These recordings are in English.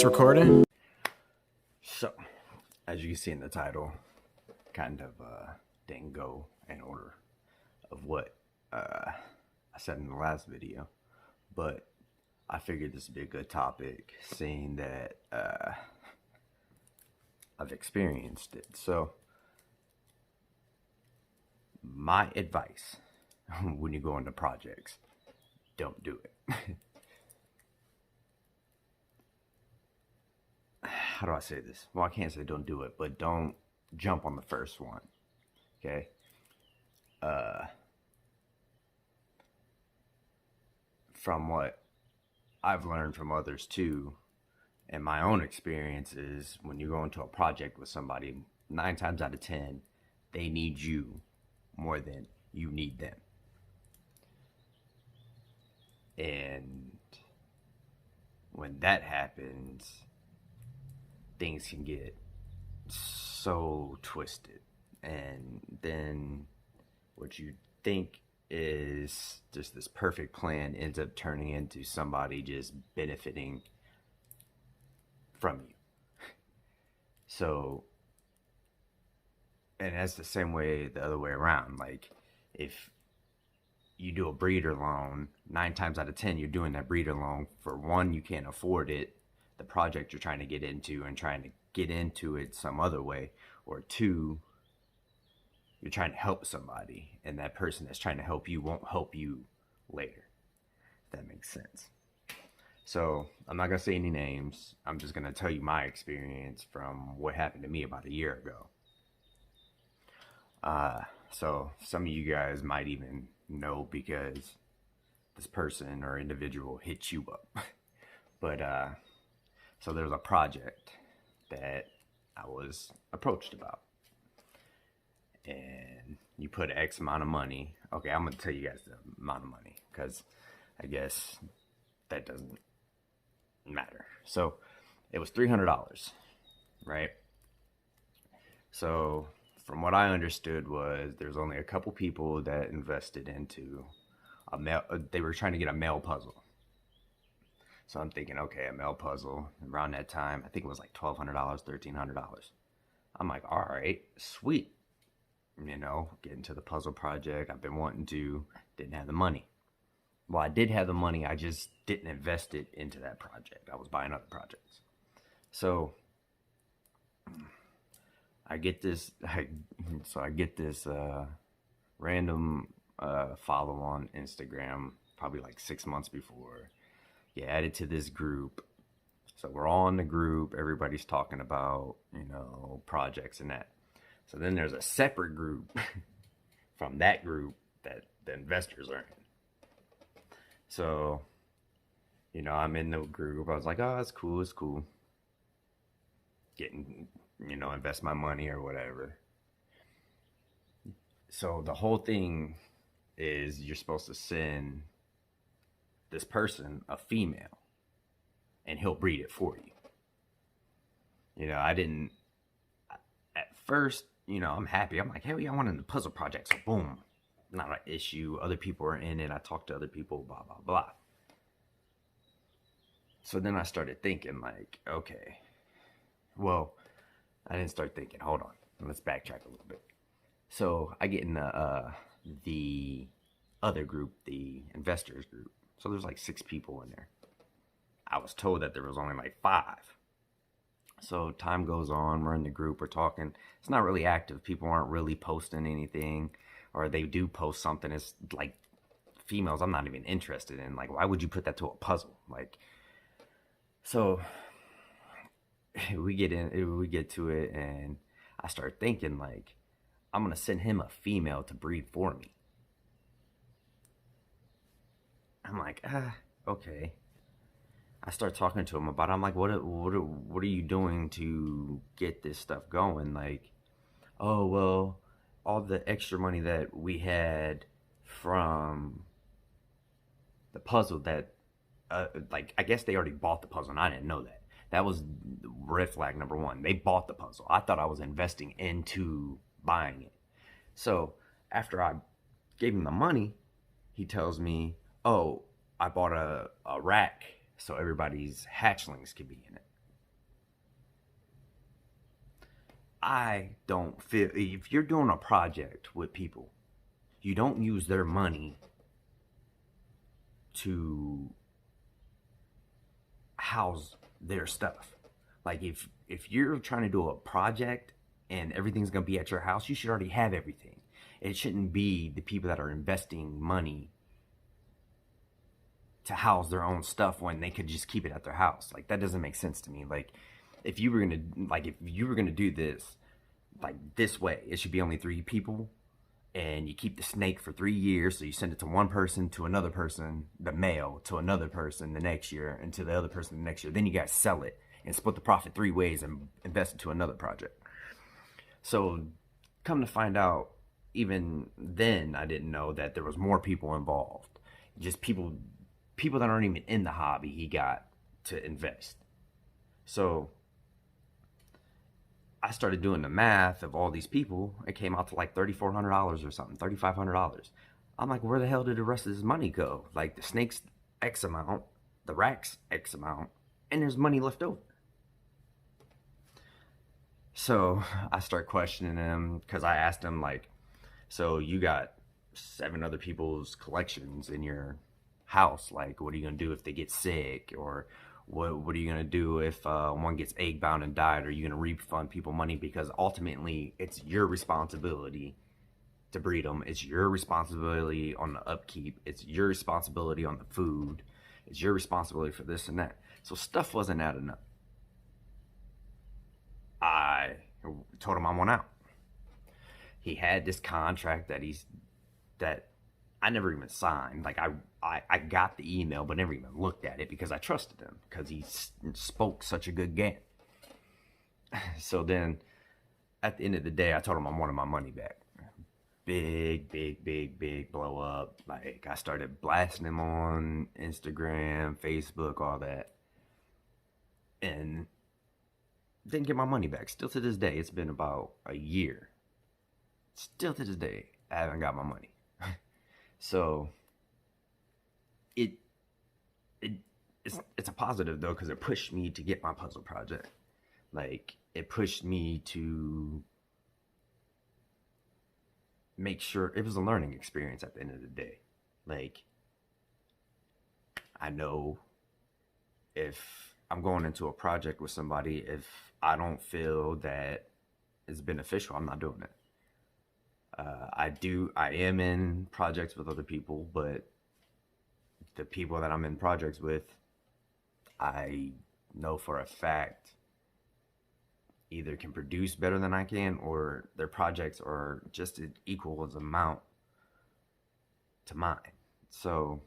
recording? So, as you can see in the title, kind of didn't go in order of what I said in the last video, but I figured this would be a good topic, seeing that I've experienced it. So, my advice when you go into projects, don't do it. How do I say this? Well, I can't say don't do it, but don't jump on the first one. Okay? From what I've learned from others too, and my own experience is when you go into a project with somebody, 9 times out of 10, they need you more than you need them. And when that happens, things can get so twisted, and then what you think is just this perfect plan ends up turning into somebody just benefiting from you. So, and that's the same way the other way around. Like, if you do a breeder loan, 9 times out of 10 you're doing that breeder loan for one, you can't afford it, the project you're trying to get into, and trying to get into it some other way, or two, you're trying to help somebody, and that person that's trying to help you won't help you later, if that makes sense. So I'm not gonna say any names. I'm just gonna tell you my experience from what happened to me about a year ago. So some of you guys might even know because this person or individual hit you up. But so there's a project that I was approached about, and you put X amount of money. Okay, I'm gonna tell you guys the amount of money because I guess that doesn't matter. So it was $300, right? So from what I understood was there's only a couple people that invested into a mail. They were trying to get a mail puzzle. So I'm thinking, okay, a mail puzzle around that time, I think it was like $1,200, $1,300. I'm like, all right, sweet. You know, get into the puzzle project. I've been wanting to, didn't have the money. Well, I did have the money, I just didn't invest it into that project. I was buying other projects. So I get this, random follow on Instagram, probably like 6 months before. Get added to this group. So we're all in the group. Everybody's talking about, you know, projects and that. So then there's a separate group from that group that the investors are in. So, you know, I'm in the group. I was like, oh, it's cool, it's cool. Getting, you know, invest my money or whatever. So the whole thing is you're supposed to send this person a female, and he'll breed it for you. You know, I didn't, at first, you know, I'm happy. I'm like, hell yeah, I wanted the puzzle project. So boom, not an issue. Other people are in it. I talked to other people, blah, blah, blah. So then I started thinking like, okay, well, I didn't start thinking, hold on, let's backtrack a little bit. So I get in the other group, the investors group. So there's like 6 people in there. I was told that there was only like 5. So time goes on, we're in the group, we're talking. It's not really active. People aren't really posting anything, or they do post something. It's like females I'm not even interested in. Like, why would you put that to a puzzle? Like, so we get to it, and I start thinking like, I'm gonna send him a female to breed for me. I'm like, okay. I start talking to him about it. I'm like, what are you doing to get this stuff going? Like, oh, well, all the extra money that we had from the puzzle that, like, I guess they already bought the puzzle, and I didn't know that. That was red flag number 1. They bought the puzzle. I thought I was investing into buying it. So after I gave him the money, he tells me, oh, I bought a rack so everybody's hatchlings could be in it. I don't feel, if you're doing a project with people, you don't use their money to house their stuff. Like if you're trying to do a project and everything's gonna be at your house, you should already have everything. It shouldn't be the people that are investing money to house their own stuff when they could just keep it at their house. Like that doesn't make sense to me. Like if you were gonna do this like this way, it should be only 3 people, and you keep the snake for 3 years. So you send it to one person, to another person, the mail to another person the next year, and to the other person the next year. Then you guys sell it and split the profit 3 ways and invest it to another project. So come to find out, even then I didn't know that there was more people involved. Just people that aren't even in the hobby he got to invest. So I started doing the math of all these people. It came out to like $3,400 or something, $3,500. I'm like, where the hell did the rest of this money go? Like the snakes X amount, the racks X amount, and there's money left over. So I start questioning him because I asked him like, so you got 7 other people's collections in your house. Like, what are you gonna do if they get sick? Or what are you gonna do if one gets egg bound and died? Are you gonna refund people money? Because ultimately, it's your responsibility to breed them. It's your responsibility on the upkeep. It's your responsibility on the food. It's your responsibility for this and that. So stuff wasn't adding up. I told him I want out. He had this contract that I never even signed. Like I got the email, but never even looked at it because I trusted him because he spoke such a good game. So then, at the end of the day, I told him I wanted my money back. Big blow up. Like I started blasting him on Instagram, Facebook, all that, and didn't get my money back. Still to this day, it's been about a year. Still to this day, I haven't got my money. So it it's a positive though, because it pushed me to get my puzzle project. Like it pushed me to make sure it was a learning experience at the end of the day. Like I know if I'm going into a project with somebody, if I don't feel that it's beneficial, I'm not doing it. I am in projects with other people, but the people that I'm in projects with, I know for a fact either can produce better than I can, or their projects are just equal as amount to mine. So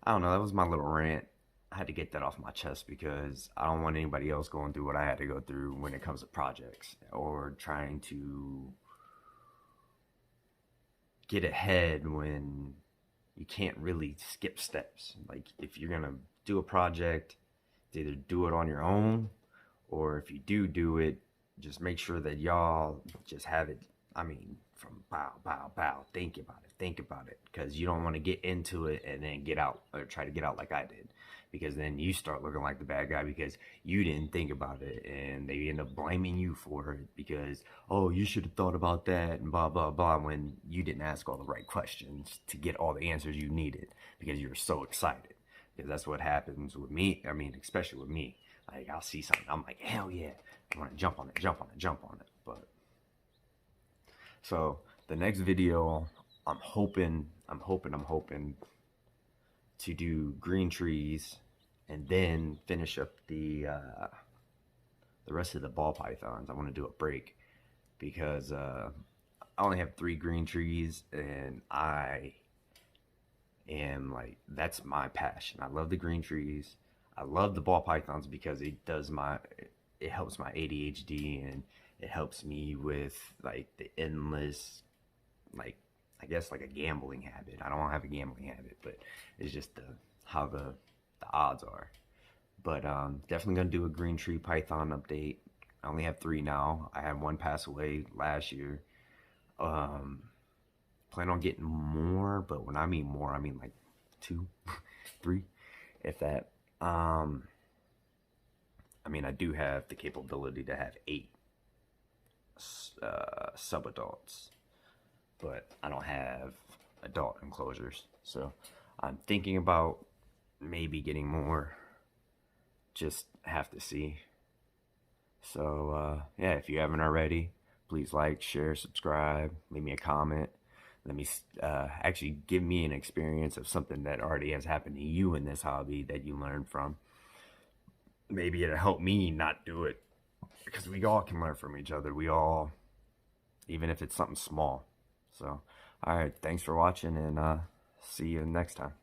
I don't know, that was my little rant. I had to get that off my chest because I don't want anybody else going through what I had to go through when it comes to projects or trying to get ahead when you can't really skip steps. Like if you're gonna do a project, either do it on your own, or if you do it, just make sure that y'all just have it. I mean, from bow, think about it, because you don't want to get into it and then get out, or try to get out like I did, because then you start looking like the bad guy because you didn't think about it, and they end up blaming you for it because, oh, you should have thought about that and blah blah blah, when you didn't ask all the right questions to get all the answers you needed because you were so excited. Because that's what happens with me. I mean, especially with me. Like I'll see something, I'm like, hell yeah, I want to jump on it. But so the next video, I'm hoping to do green trees and then finish up the rest of the ball pythons. I want to do a break because I only have 3 green trees, and I am like, that's my passion. I love the green trees. I love the ball pythons because it helps my ADHD, and it helps me with like the endless, like, I guess like a gambling habit. I don't have a gambling habit, but it's just how the odds are. But definitely gonna do a green tree python update. I only have 3 now. I had 1 pass away last year. Plan on getting more, but when I mean more, I mean like 2, 3, if that. I mean, I do have the capability to have 8 sub-adults, but I don't have adult enclosures. So I'm thinking about maybe getting more. Just have to see. So yeah, if you haven't already, please like, share, subscribe, leave me a comment. Let me actually give me an experience of something that already has happened to you in this hobby that you learned from. Maybe it'll help me not do it, because we all can learn from each other. We all, even if it's something small. So, all right, thanks for watching, and see you next time.